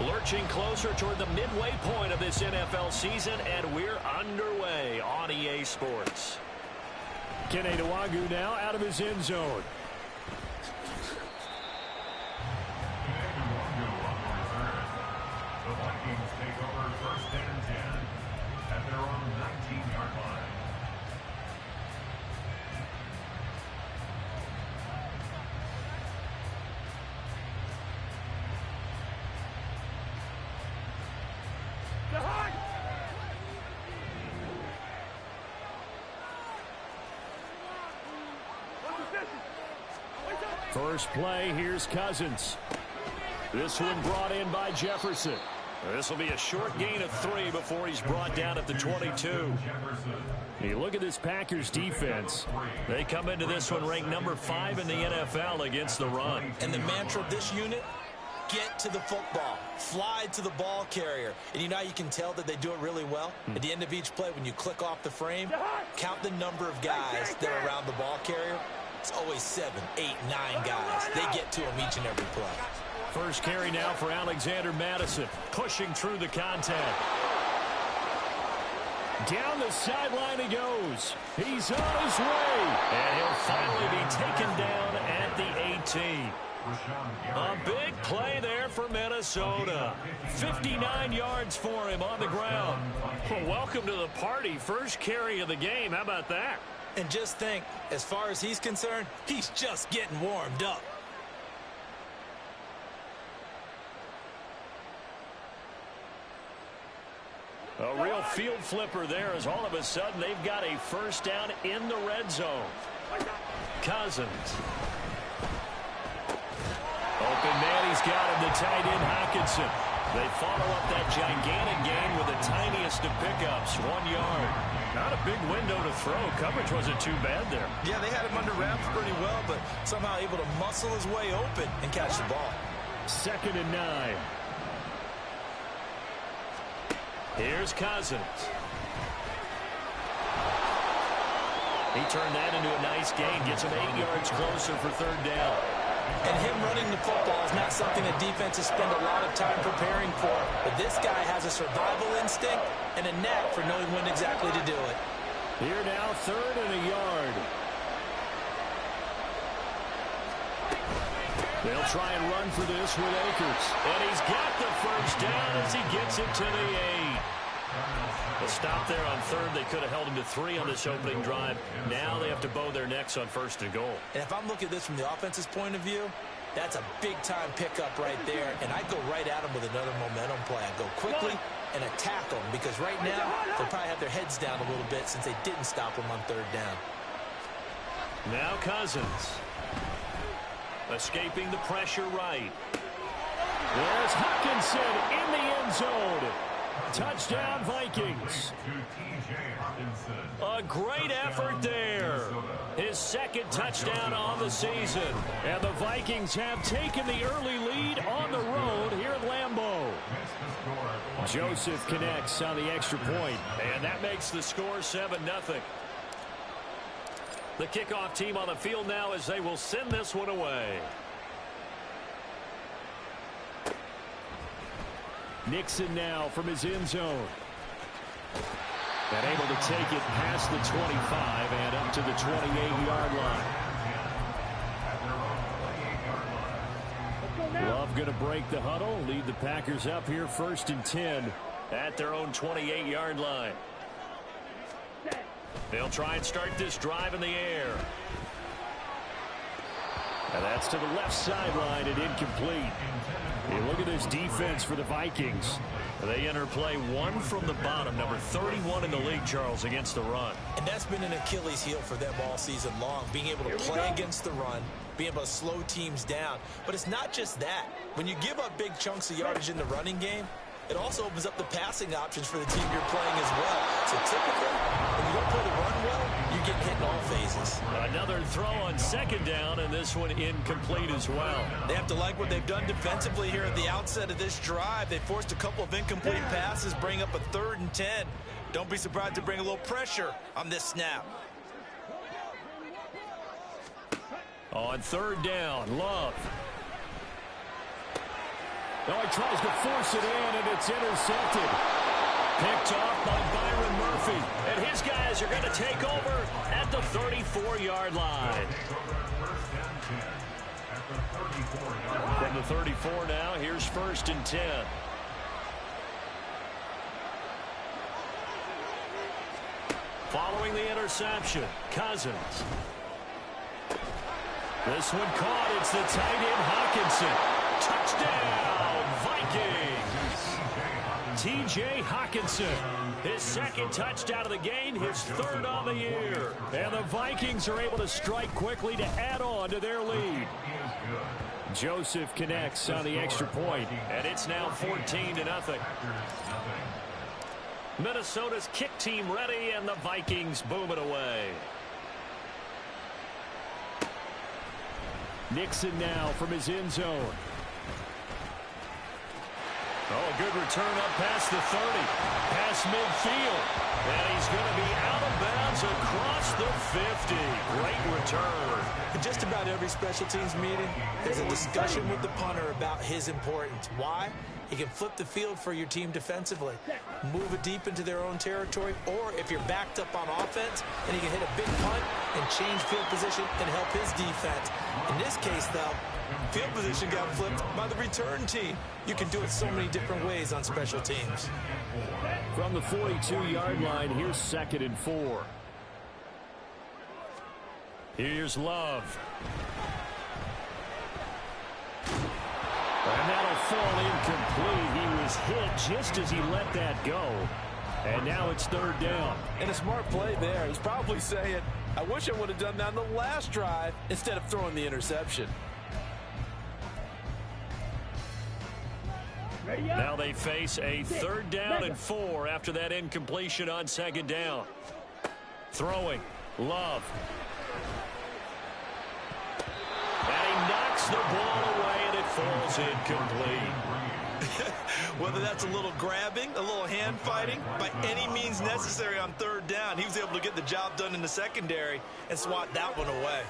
Lurching closer toward the midway point of this NFL season, and we're underway on EA Sports. Kene Nwangwu now out of his end zone. The Vikings take over first and 10 at their own 19-yard line. First play, here's Cousins. This one brought in by Jefferson. This will be a short gain of 3 before he's brought down at the 22. Hey, look at this Packers defense. They come into this one ranked number 5 in the NFL against the run. And the mantra of this unit, get to the football. Fly to the ball carrier. And you know how you can tell that they do it really well? At the end of each play, when you click off the frame, count the number of guys that are around the ball carrier. It's always 7, 8, 9 guys. They get to him each and every play. First carry now for Alexander Madison, pushing through the contact. Down the sideline he goes. He's on his way. And he'll finally be taken down at the 18. A big play there for Minnesota. 59 yards for him on the ground. Well, welcome to the party. First carry of the game. How about that? And just think, as far as he's concerned, he's just getting warmed up. A real field flipper there as all of a sudden they've got a first down in the red zone. Cousins. Open man, he's got him, the tight end Hockenson. They follow up that gigantic gain with the tiniest of pickups, 1 yard. Not a big window to throw. Coverage wasn't too bad there. Yeah, they had him under wraps pretty well, but somehow able to muscle his way open and catch the ball. 2nd and 9. Here's Cousins. He turned that into a nice gain. Gets him 8 yards closer for 3rd down. And him running the football is not something that defenses spend a lot of time preparing for. But this guy has a survival instinct and a knack for knowing when exactly to do it. Here now, 3rd and a yard. They'll try and run for this with Akers. And he's got the first down as he gets it to the 8. A stop there on 3rd. They could have held him to 3 on this opening drive. Now they have to bow their necks on 1st and goal. And if I'm looking at this from the offense's point of view, that's a big-time pickup right there. And I go right at him with another momentum play. I go quickly and attack them because right now they'll probably have their heads down a little bit since they didn't stop him on 3rd down. Now Cousins. Escaping the pressure right. There's Hockenson in the end zone. Touchdown, Vikings. A great effort there. His 2nd touchdown on the season. And the Vikings have taken the early lead on the road here at Lambeau. Joseph connects on the extra point. And that makes the score 7-0. The kickoff team on the field now as they will send this one away. Nixon now from his end zone. And able to take it past the 25 and up to the 28-yard line. Love going to break the huddle, lead the Packers up here 1st and 10 at their own 28-yard line. They'll try and start this drive in the air. And that's to the left sideline and incomplete. Hey, look at this defense for the Vikings. They enter play 1 from the bottom, number 31 in the league, Charles, against the run. And that's been an Achilles heel for them all season long, being able to play against the run, being able to slow teams down. But it's not just that. When you give up big chunks of yardage in the running game, it also opens up the passing options for the team you're playing as well. So typically, when you don't play the run well, you get hit in all phases. Another throw on 2nd down, and this one incomplete as well. They have to like what they've done defensively here at the outset of this drive. They forced a couple of incomplete passes, bring up a 3rd and 10. Don't be surprised to bring a little pressure on this snap. On 3rd down, Love. Oh, he tries to force it in, and it's intercepted. Picked off by Byron Murphy. And his guys are going to take over at the 34-yard line. From the 34 now, here's 1st and 10. Following the interception, Cousins. This one caught. It's the tight end, Hockenson. Touchdown, Vikings. T.J. Hockenson. His 2nd touchdown of the game, his 3rd on the year. And the Vikings are able to strike quickly to add on to their lead. Joseph connects on the extra point, and it's now 14-0. Minnesota's kick team ready, and the Vikings boom it away. Nixon now from his end zone. Oh, a good return up past the 30. Past midfield. And he's going to be out of bounds across the 50. Great return. In just about every special teams meeting, there's a discussion with the punter about his importance. Why? He can flip the field for your team defensively, move it deep into their own territory, or if you're backed up on offense, then he can hit a big punt and change field position and help his defense. In this case, though, field position got flipped by the return team. You can do it so many different ways on special teams. From the 42-yard line, here's 2nd and 4. Here's Love. And that'll fall incomplete. He was hit just as he let that go. And now it's 3rd down. And a smart play there. He's probably saying, I wish I would have done that on the last drive instead of throwing the interception. Now they face a 3rd down and 4 after that incompletion on 2nd down. Throwing. Love. And he knocks the ball away, and it falls incomplete. Whether that's a little grabbing, a little hand fighting, by any means necessary on 3rd down, he was able to get the job done in the secondary and swat that one away.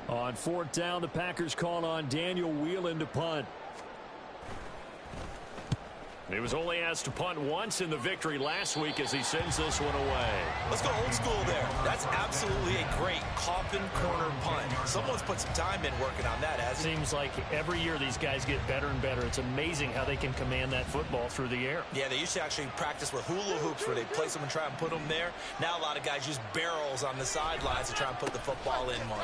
On 4th down, the Packers call on Daniel Whelan to punt. He was only asked to punt once in the victory last week as he sends this one away. Let's go old school there. That's absolutely a great coffin corner punt. Someone's put some time in working on that, hasn't he? Seems like every year these guys get better and better. It's amazing how they can command that football through the air. Yeah, they used to actually practice with hula hoops where they place them and try and put them there. Now a lot of guys use barrels on the sidelines to try and put the football in one.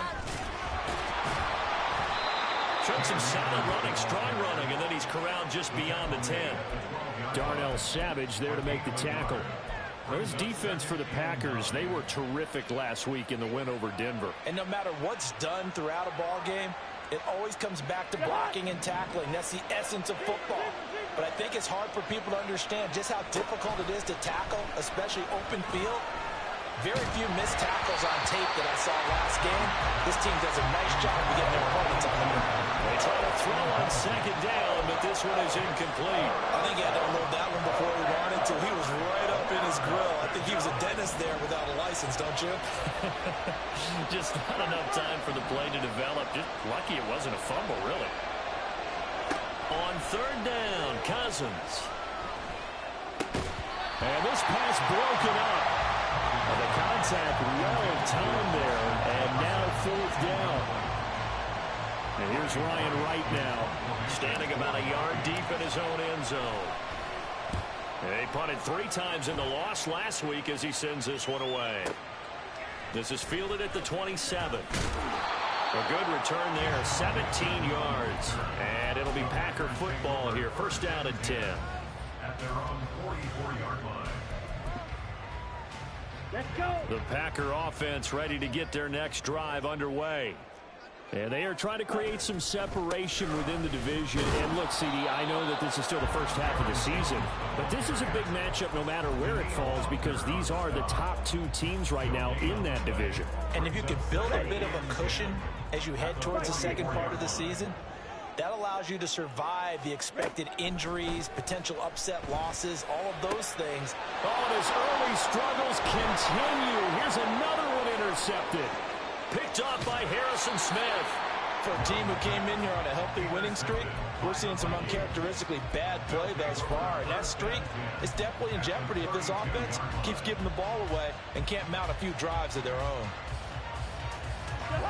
Showed some solid running, strong running, and then he's corralled just beyond the 10. Darnell Savage there to make the tackle. Those defense for the Packers, they were terrific last week in the win over Denver. And no matter what's done throughout a ball game, it always comes back to blocking and tackling. That's the essence of football. But I think it's hard for people to understand just how difficult it is to tackle, especially open field. Very few missed tackles on tape that I saw last game. This team does a nice job of getting their opponents on the move. They try to throw on 2nd down, but this one is incomplete. I think he had to unload that one before he wanted to. He was right up in his grill. I think he was a dentist there without a license, don't you? Just not enough time for the play to develop. Just lucky it wasn't a fumble, really. On 3rd down, Cousins. And this pass broken up. And the contact well of time there. And now 4th down. And here's Ryan Wright now, Standing about a yard deep in his own end zone. They punted 3 times in the loss last week as he sends this one away. This is fielded at the 27. A good return there, 17 yards. And it'll be Packer football here, 1st down and 10. At their own 44-yard line. Let's go. The Packer offense ready to get their next drive underway. And they are trying to create some separation within the division. And look, CD, I know that this is still the first half of the season, but this is a big matchup no matter where it falls because these are the top 2 teams right now in that division. And if you could build a bit of a cushion as you head towards the second part of the season, That allows you to survive the expected injuries, potential upset losses, all of those things. Oh, and his early struggles continue. Here's another one intercepted. Picked off by Harrison Smith. For a team who came in here on a healthy winning streak, we're seeing some uncharacteristically bad play thus far. And that streak is definitely in jeopardy if this offense keeps giving the ball away and can't mount a few drives of their own.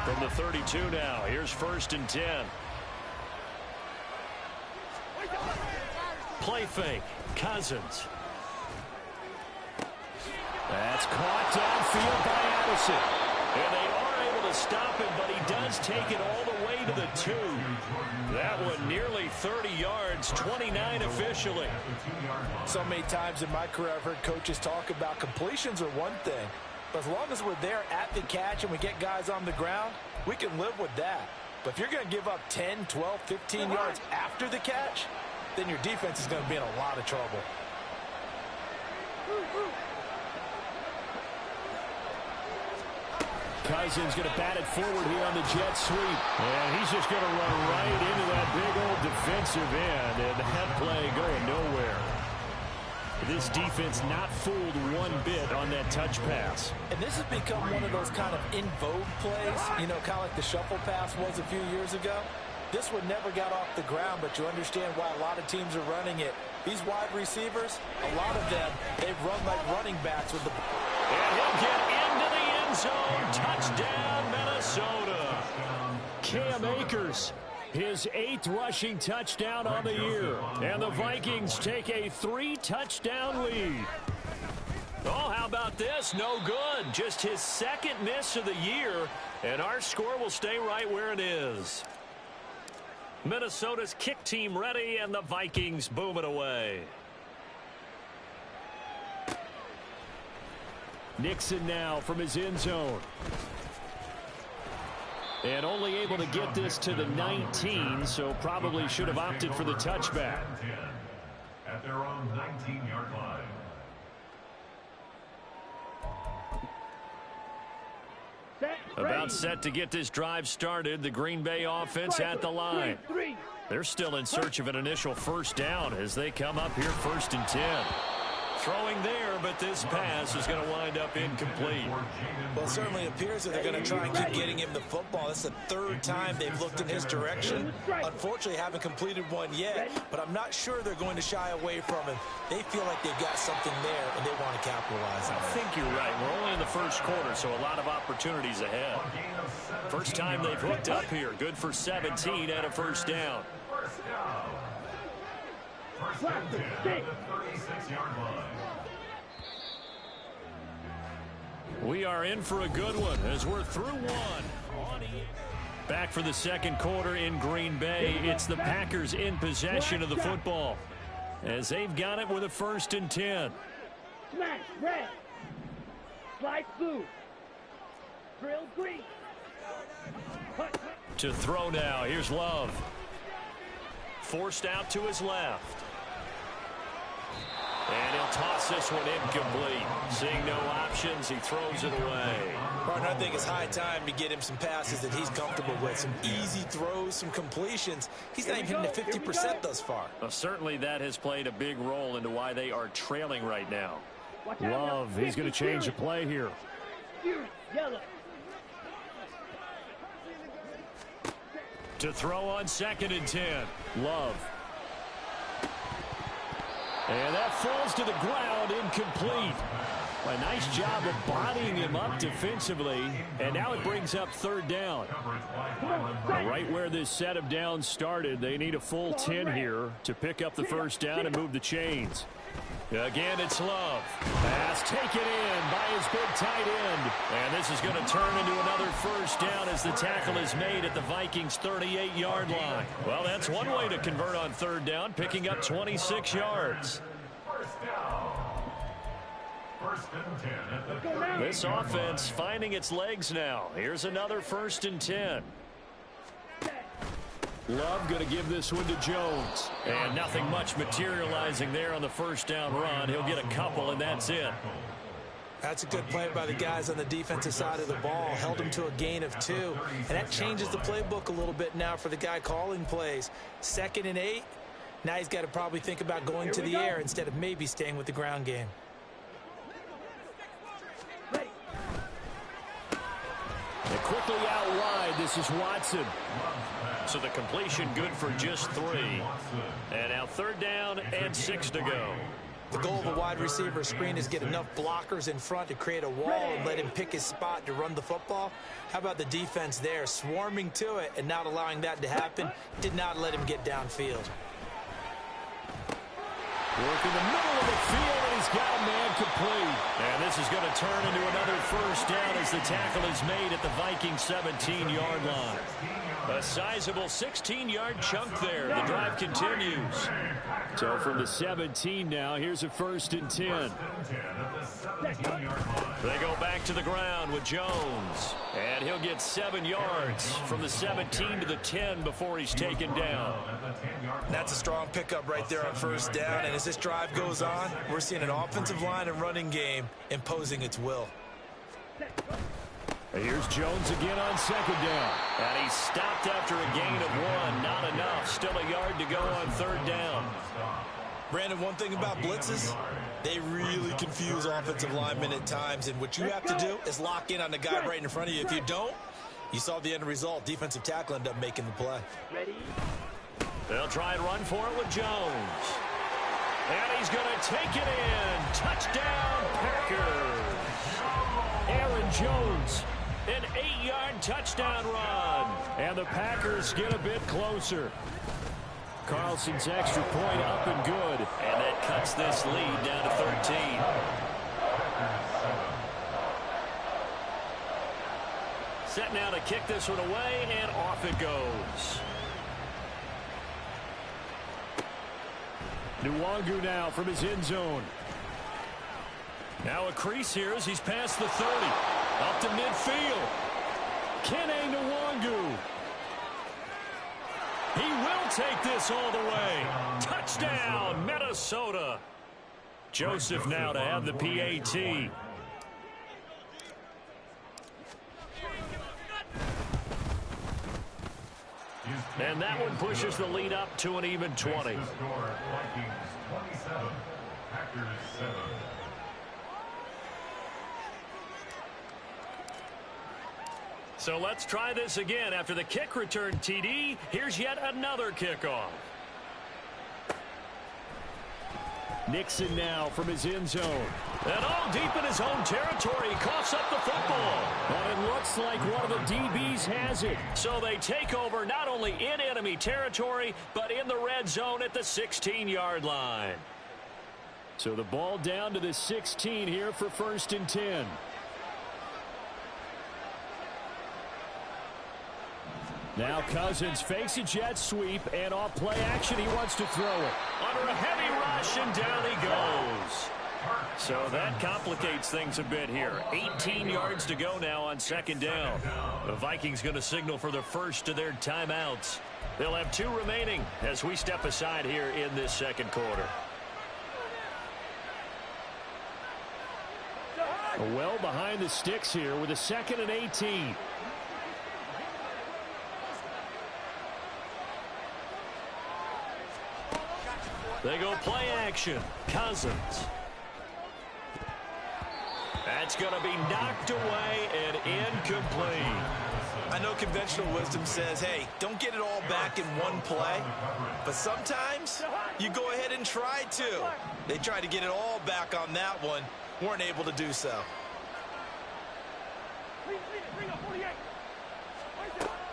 From the 32 now, here's 1st and 10. Play fake, Cousins. That's caught downfield by Addison. And they are able to stop him, but he does take it all the way to the 2. That one nearly 30 yards, 29 officially. So many times in my career I've heard coaches talk about completions are one thing, but as long as we're there at the catch and we get guys on the ground, we can live with that. But if you're going to give up 10, 12, 15 yards after the catch, then your defense is going to be in a lot of trouble. Cousins going to bat it forward here on the jet sweep. And he's just going to run right into that big old defensive end. And that play going nowhere. This defense not fooled one bit on that touch pass. And this has become one of those kind of in vogue plays, you know, kind of like the shuffle pass was a few years ago. This one never got off the ground, but you understand why a lot of teams are running it. These wide receivers, a lot of them, they've run like running backs with the ball. And he'll get into the end zone. Touchdown, Minnesota. Cam Akers, his 8th rushing touchdown on the year. And the Vikings take a 3-touchdown lead. Oh, how about this? No good. Just his 2nd miss of the year. And our score will stay right where it is. Minnesota's kick team ready, and the Vikings boom it away. Nixon now from his end zone. And only able to get this to the 19, so probably should have opted for the touchback. At their own 19-yard line. About set to get this drive started. The Green Bay offense at the line. They're still in search of an initial 1st down as they come up here 1st and 10. Throwing there, but this pass is going to wind up incomplete. Well, it certainly appears that they're going to try and keep getting him the football. It's the 3rd time they've looked in his direction. Unfortunately, haven't completed one yet, but I'm not sure they're going to shy away from him. They feel like they've got something there, and they want to capitalize on it. I think you're right. We're only in the 1st quarter, so a lot of opportunities ahead. First time they've hooked up here. Good for 17 and a 1st down. First down. 1st and 10 at the 36-yard line. We are in for a good one as we're through one. Back for the 2nd quarter in Green Bay. It's the Packers in possession of the football as they've got it with a 1st and 10. Smash red. Slide blue. Drill green. To throw now. Here's Love. Forced out to his left. And he'll toss this one incomplete. Seeing no options, he throws it away. Partner, I think it's high time to get him some passes that he's comfortable with. Some easy throws, some completions. He's not even hitting the 50% thus far. Well, certainly that has played a big role into why they are trailing right now. Love, he's going to change the play here. Yellow. To throw on 2nd and 10. Love. And that falls to the ground, incomplete. A nice job of bodying him up defensively. And now it brings up 3rd down. Right where this set of downs started, they need a full 10 here to pick up the 1st down and move the chains. Again, it's Love. Pass taken in by his big tight end. And this is going to turn into another 1st down as the tackle is made at the Vikings' 38-yard line. Well, that's one way to convert on 3rd down, picking up 26 yards. First down. 1st and 10 at the 30. This offense finding its legs now. Here's another 1st and 10. Love going to give this one to Jones. And nothing much materializing there on the 1st down run. He'll get a couple, and that's it. That's a good play by the guys on the defensive side of the ball. Held them to a gain of 2. And that changes the playbook a little bit now for the guy calling plays. 2nd and 8. Now he's got to probably think about going to the air instead of maybe staying with the ground game. And quickly out wide, this is Watson. So the completion good for just 3. And now 3rd down and 6 to go. The goal of a wide receiver screen is get enough blockers in front to create a wall and let him pick his spot to run the football. How about the defense there, swarming to it and not allowing that to happen? Did not let him get downfield. Work in the middle of the field, and he's got a man complete. And this is going to turn into another 1st down as the tackle is made at the Vikings 17-yard line. A sizable 16-yard chunk there. The drive continues. So from the 17 now, here's a 1st and 10. They go back to the ground with Jones. And he'll get 7 yards from the 17 to the 10 before he's taken down. That's a strong pickup right there on 1st down. And as this drive goes on, we're seeing an offensive line and running game imposing its will. Here's Jones again on 2nd down. And he stopped after a gain of 1. Not enough. Still a yard to go on 3rd down. Brandon, one thing about blitzes, they really confuse offensive linemen at times. And what you have to do is lock in on the guy right in front of you. If you don't, you saw the end result. Defensive tackle ended up making the play. They'll try and run for it with Jones. And he's going to take it in. Touchdown, Packers. Aaron Jones. An 8-yard touchdown run. And the Packers get a bit closer. Carlson's extra point up and good. And that cuts this lead down to 13. Set now to kick this one away, and off it goes. Nwangu now from his end zone. Now a crease here as he's past the 30. Up to midfield. Kene Nwangu. He will take this all the way. Touchdown, Minnesota. Joseph now to have the PAT. And that one pushes the lead up to an even 20. So let's try this again. After the kick return TD, here's yet another kickoff. Nixon now from his end zone. And all deep in his own territory, he coughs up the football. And it looks like one of the DBs has it. So they take over not only in enemy territory, but in the red zone at the 16-yard line. So the ball down to the 16 here for 1st and 10. Now Cousins fakes a jet sweep, and off play action, he wants to throw it. Under a heavy rush, and down he goes. So that complicates things a bit here. 18 yards to go now on 2nd down. The Vikings going to signal for the first of their timeouts. They'll have 2 remaining as we step aside here in this 2nd quarter. Well behind the sticks here with a 2nd and 18. They go play action. Cousins. That's going to be knocked away and incomplete. I know conventional wisdom says, hey, don't get it all back in one play. But sometimes you go ahead and try to. They tried to get it all back on that one. Weren't able to do so.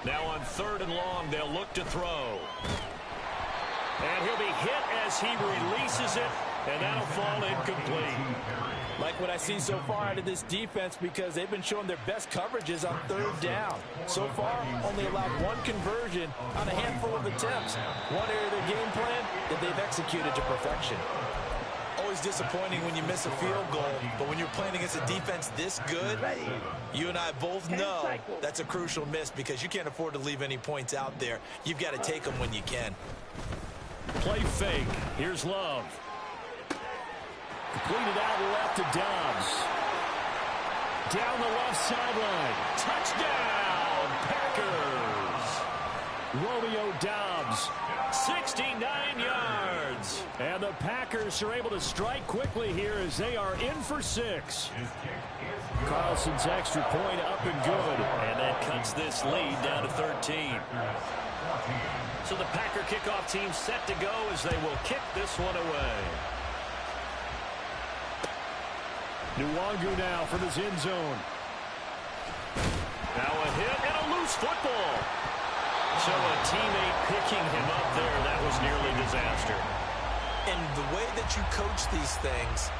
Now on 3rd and long, they'll look to throw. And he'll be hit as he releases it, and that'll fall incomplete. Like what I see so far out of this defense, because they've been showing their best coverages on 3rd down. So far, only allowed 1 conversion on a handful of attempts. One area of their game plan that they've executed to perfection. Always disappointing when you miss a field goal, but when you're playing against a defense this good, you and I both know that's a crucial miss because you can't afford to leave any points out there. You've got to take them when you can. Play fake. Here's Love. Completed out left to Dobbs. Down the left sideline. Touchdown, Packers. Romeo Doubs, 69 yards. And the Packers are able to strike quickly here as they are in for 6. Carlson's extra point up and good. And that cuts this lead down to 13. So the Packer kickoff team set to go as they will kick this one away. Nwangu now from his end zone. Now a hit and a loose football. So a teammate picking him up there, that was nearly disaster. And the way that you coach these things,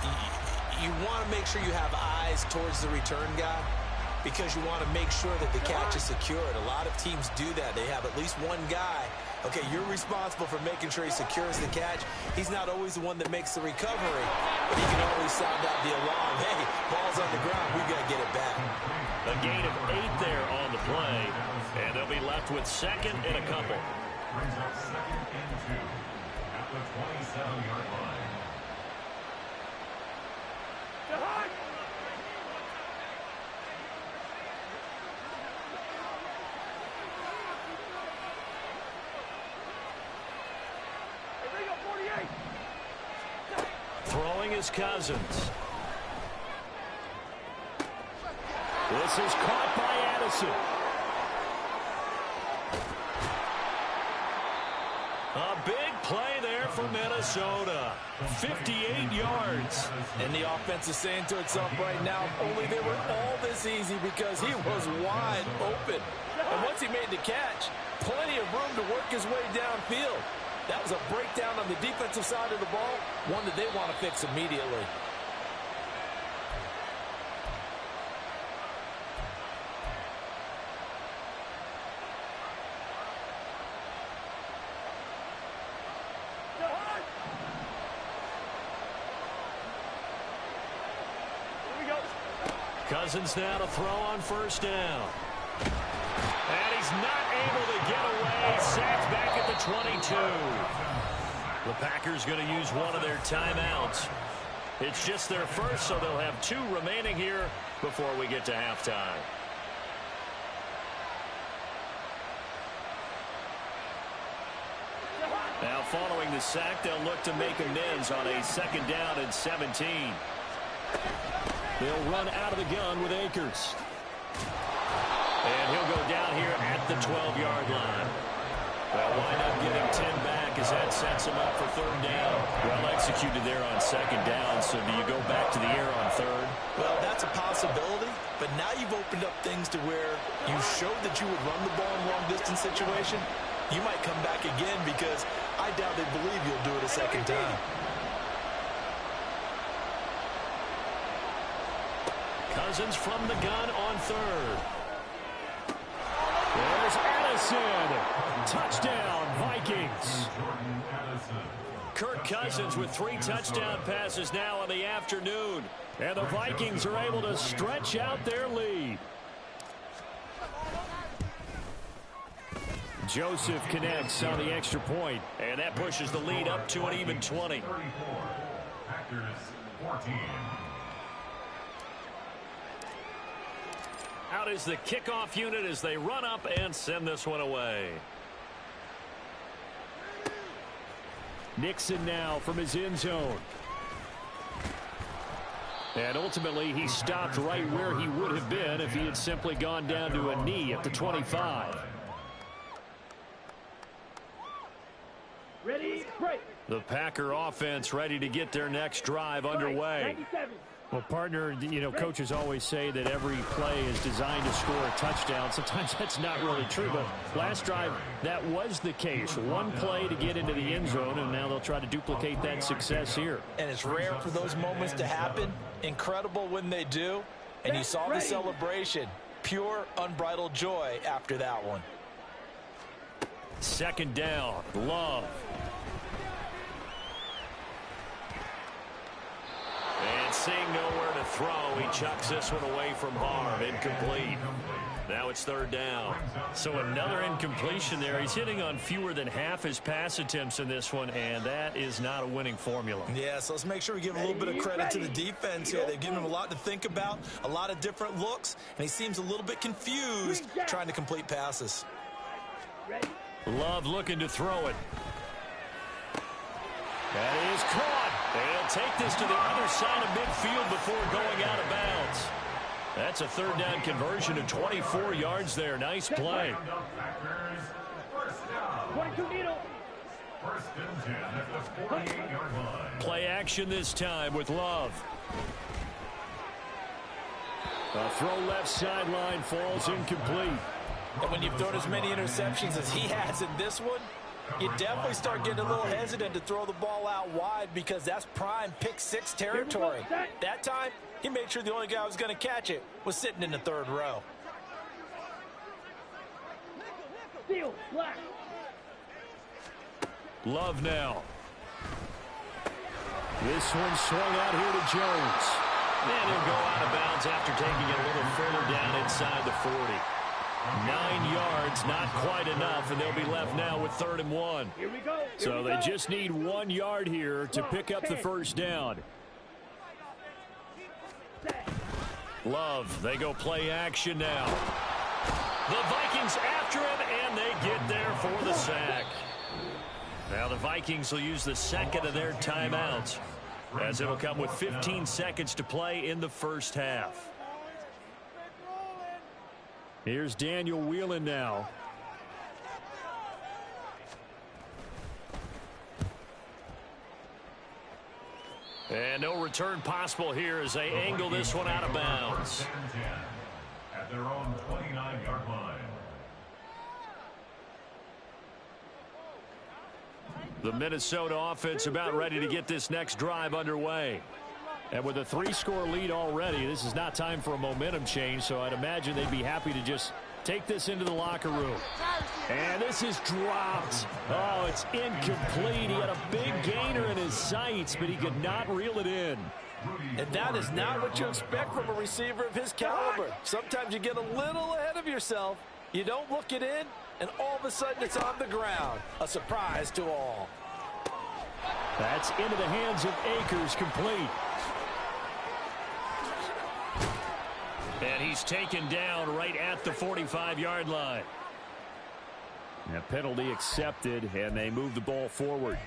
you want to make sure you have eyes towards the return guy because you want to make sure that the catch is secured. A lot of teams do that. They have at least one guy. Okay, you're responsible for making sure he secures the catch. He's not always the one that makes the recovery, but he can always sound out the alarm. Hey, ball's on the ground. We've got to get it back. A gain of 8 there on the play, and they'll be left with second and a couple. Brings up 2nd and 2 at the 27-yard line. Throwing is Cousins. This is caught by Addison. A big play there for Minnesota. 58 yards. And the offense is saying to itself right now, only they were all this easy because he was wide open. And once he made the catch, plenty of room to work his way downfield. That was a breakdown on the defensive side of the ball, one that they want to fix immediately. Cousins now to throw on first down. And he's not able to get away. Sacked back at the 22. The Packers going to use one of their timeouts. It's just their first, so they'll have 2 remaining here before we get to halftime. Now following the sack, they'll look to make amends on a 2nd down and 17. They'll run out of the gun with Akers. And he'll go down here at the 12-yard line. Well, wind up giving 10 back as that sets him up for 3rd down. Well executed there on 2nd down, so do you go back to the air on 3rd? Well, that's a possibility, but now you've opened up things to where you showed that you would run the ball in long-distance situation. You might come back again because I doubt they believe you'll do it a 2nd time. Cousins from the gun on 3rd. There's Addison. Touchdown, Vikings. Kirk Cousins with 3 touchdown passes now in the afternoon. And the Vikings are able to stretch out their lead. Joseph connects on the extra point. And that pushes the lead up to an even 20. 34. Packers 14. Out is the kickoff unit as they run up and send this one away. Nixon now from his end zone. And ultimately, he stopped right where he would have been if he had simply gone down to a knee at the 25. Ready, break. The Packer offense ready to get their next drive underway. 97. Well, partner, you know, coaches always say that every play is designed to score a touchdown. Sometimes that's not really true, but last drive, that was the case. One play to get into the end zone, and now they'll try to duplicate that success here. And it's rare for those moments to happen. Incredible when they do. And you saw the celebration. Pure, unbridled joy after that one. 2nd down. Love. And seeing nowhere to throw, he chucks this one away from harm. Incomplete. Now it's third down. So another incompletion there. He's hitting on fewer than half his pass attempts in this one, and that is not a winning formula. Yeah, so let's make sure we give a little bit of credit to the defense here. They've given him a lot to think about, a lot of different looks, and he seems a little bit confused trying to complete passes. Love looking to throw it. That is caught. They'll take this to the other side of midfield before going out of bounds. That's a third down conversion of 24 yards there. Nice play. Play action this time with Love. A throw left sideline falls incomplete. And when you've thrown as many interceptions as he has in this one, you definitely start getting a little hesitant to throw the ball out wide because that's prime pick six territory. That time, he made sure the only guy who was going to catch it was sitting in the third row. Love now. This one swung out here to Jones. And he'll go out of bounds after taking it a little further down inside the 40. 9 yards, not quite enough, and they'll be left now with 3rd and 1. Here we go. So they just need 1 yard here to pick up the first down. Love, they go play action now. The Vikings after him, and they get there for the sack. Now the Vikings will use the second of their timeouts, as it'll come with 15 seconds to play in the first half. Here's Daniel Whelan now. And no return possible here as they angle this one out of bounds. At their own 29-yard line. The Minnesota offense about ready to get this next drive underway. And with a 3-score lead already, this is not time for a momentum change, so I'd imagine they'd be happy to just take this into the locker room. And this is dropped. Oh, it's incomplete. He had a big gainer in his sights, but he could not reel it in. And that is not what you expect from a receiver of his caliber. Sometimes you get a little ahead of yourself. You don't look it in, and all of a sudden it's on the ground. A surprise to all. That's into the hands of Akers, complete. And he's taken down right at the 45-yard line. A penalty accepted, and they move the ball forward.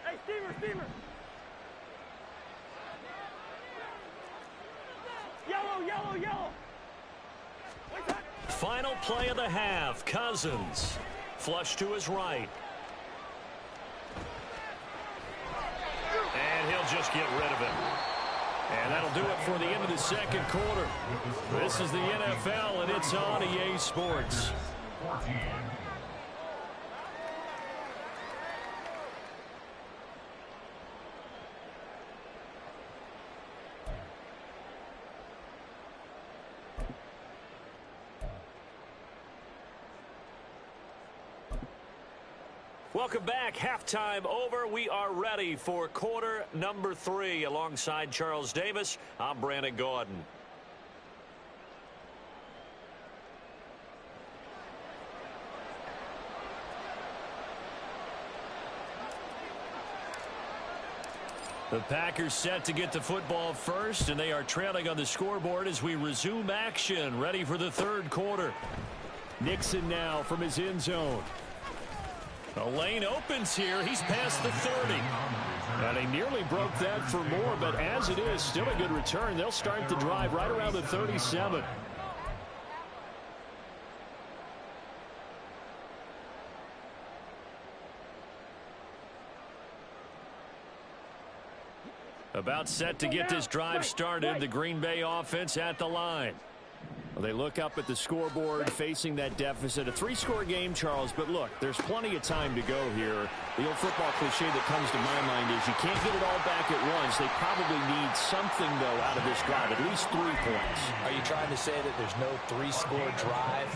Hey, Steamer! Yellow! Final play of the half. Cousins. Flush to his right. And he'll just get rid of it. And that'll do it for the end of the second quarter. This is the NFL, and it's on EA Sports. 14. Welcome back. Halftime over. We are ready for quarter number 3. Alongside Charles Davis, I'm Brandon Gordon. The Packers set to get the football first, and they are trailing on the scoreboard as we resume action, ready for the third quarter. Nixon now from his end zone. The lane opens here. He's past the 30. And he nearly broke that for more, but as it is, still a good return. They'll start the drive right around the 37. About set to get this drive started. The Green Bay offense at the line. Well, they look up at the scoreboard, facing that deficit. A 3-score game, Charles, but look, there's plenty of time to go here. The old football cliche that comes to my mind is you can't get it all back at once. They probably need something, though, out of this drive, at least 3 points. Are you trying to say that there's no 3-score drive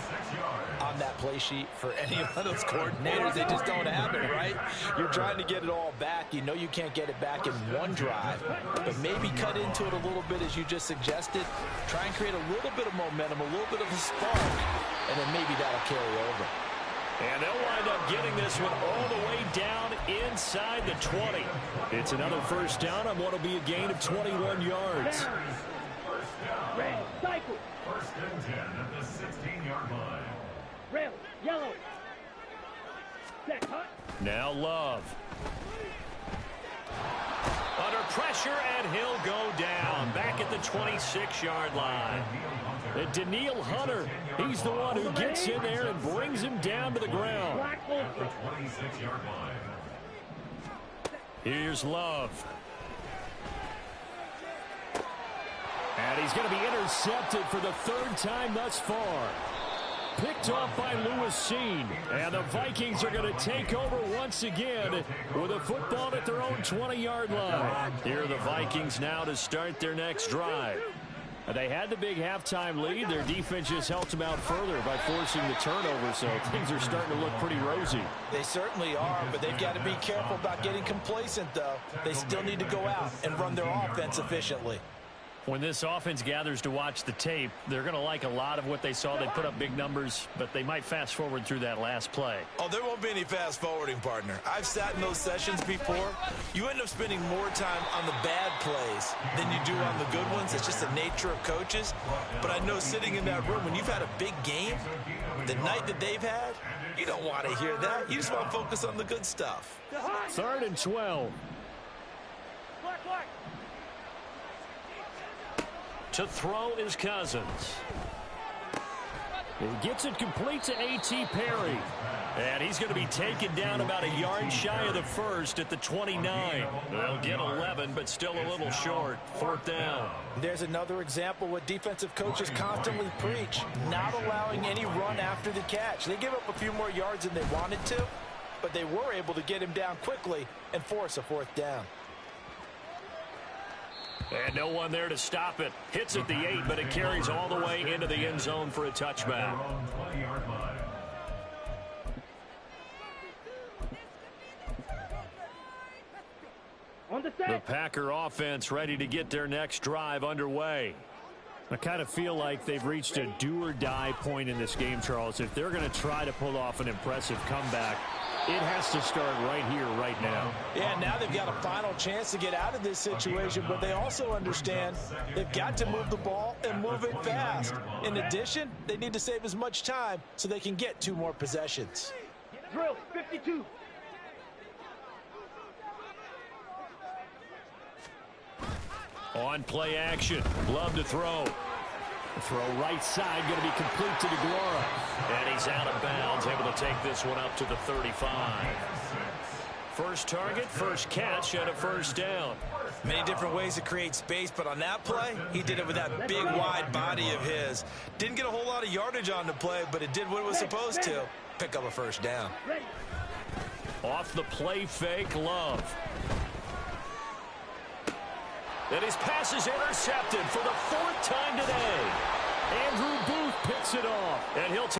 on that play sheet for any of those coordinators? They just don't have it, right? You're trying to get it all back. You know you can't get it back in one drive, but maybe cut into it a little bit as you just suggested. Try and create a little bit of momentum, a little bit of a spark, and then maybe that'll carry over. And they'll wind up getting this one all the way down inside the 20. It's another first down on what will be a gain of 21 yards. Red, cycle. First and 10 at the 16-yard line. Red, yellow. Set, hot. Now Love. Under pressure, and he'll go down. Back at the 26-yard line. And Daniil Hunter, he's the one who gets in there and brings him down to the ground. At the 26-yard line. Here's Love. And he's going to be intercepted for the 3rd time thus far. Picked off by Lewis Seen. And the Vikings are going to take over once again with a football at their own 20-yard line. Here are the Vikings now to start their next drive. They had the big halftime lead. Their defense just helped them out further by forcing the turnover, so things are starting to look pretty rosy. They certainly are, but they've got to be careful about getting complacent, though. They still need to go out and run their offense efficiently. When this offense gathers to watch the tape, they're going to like a lot of what they saw. They put up big numbers, but they might fast forward through that last play. Oh, there won't be any fast forwarding, partner. I've sat in those sessions before. You end up spending more time on the bad plays than you do on the good ones. It's just the nature of coaches. But I know sitting in that room, when you've had a big game, the night that they've had, you don't want to hear that. You just want to focus on the good stuff. 3rd and 12. Black, black. To throw is Cousins. He gets it complete to A.T. Perry. And he's going to be taken down about a yard shy of the first at the 29. They'll get 11, but still a little short. 4th down. There's another example what defensive coaches constantly preach, not allowing any run after the catch. They give up a few more yards than they wanted to, but they were able to get him down quickly and force a 4th down. And no one there to stop it. Hits at the 8, but it carries all the way into the end zone for a touchback. On the The set. Packer offense ready to get their next drive underway. I kind of feel like they've reached a do-or-die point in this game, Charles. If they're going to try to pull off an impressive comeback, it has to start right here, right now. Yeah, now they've got a final chance to get out of this situation, but they also understand they've got to move the ball and move it fast. In addition, they need to save as much time so they can get 2 more possessions. Drill, 52. On play action. Love to throw. Throw right side, going to be complete to DeGuara. And he's out of bounds, able to take this one up to the 35. First target, first catch, and a 1st down. Many different ways to create space, but on that play, he did it with that big, wide body of his. Didn't get a whole lot of yardage on the play, but it did what it was supposed to. Pick up a 1st down. Ready. Off the play fake, Love. And his pass is intercepted for the 4th time today. Andrew Booth picks it off. And he'll